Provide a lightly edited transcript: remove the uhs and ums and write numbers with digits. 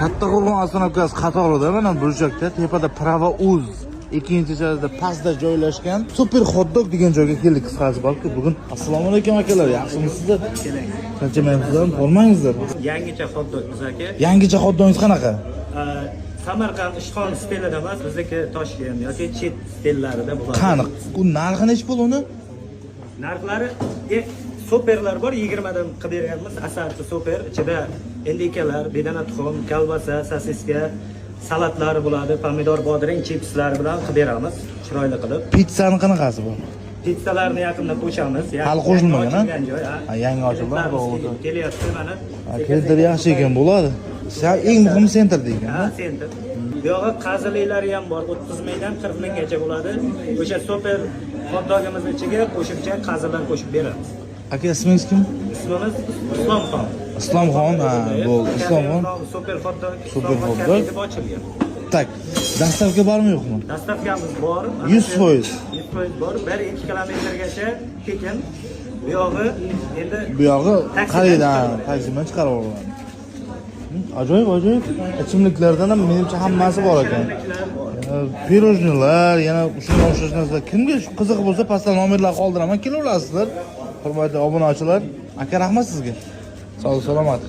Kattaqo'rg'on avtonomkasi qatorida mana burchakda tepada Prava Uz, ikkinchi joyda pastda joylashgan super hot-dog degan joyga keldik qisqasi balki bugun. Assalomu alaykum akalar, yaxshimisizlar? Charchamayapsizlar, bo'lmangizlar. Yangicha hot-dog biz aka. Yangicha hot-dogingiz qanaqa? Samarqand Ishxon stilida emas, bizniki Toshkent yoki chet stillarida bo'ladi. Qani, bu narxi necha pul uni? Narxlari superlar bor, 20 dan qilib berganmiz. Asarchi super, ichida indikalar, bedana tuxum, kolbasa, sosiska, salatlar bo'ladi, pomidor, bodring, chipslar bilan qilib beramiz, chiroyli qilib. Pizzani qanaqasi bu? Pizzalarni yaqinda qo'shamiz. Hali qo'shilmagan, ha? Yangi ochilgan, to'g'ri. Kelyapti mana. Keltir yaxshi ekan bo'ladi. Eng muhimi sentr deydi. Ha, sentr. Bu yoqda qaziliklari ham bor, 30 mingdan 40 minggacha bo'ladi. O'sha super hot-dogimiz ichiga qo'shimcha qazilar qo'shib beramiz. Aka, ismingiz kim? Ismimiz Islomxon. Islomxon, ha, bu Islomxon. Super hot-dog. Super hot-dog deb ochilgan. Tak, dastavka bormi yo'qmi? Dastavkamiz bor. 100%. 100% bor. 1-2 kilometrgacha tekin. Bu yog'i endi Bu yog'i qaraydi, taksidan chiqarib olaman. Ajoyib. Ichimliklardan ham menimcha hammasi bor ekan. Pirojnilar, yana shunga o'xshash narsalar. Kimga qiziq bo'lsa, pastda nomerlar qoldiraman, kelaverasizlar. Hurmatli obunachilar, aka rahmat sizga. Sog' salomat.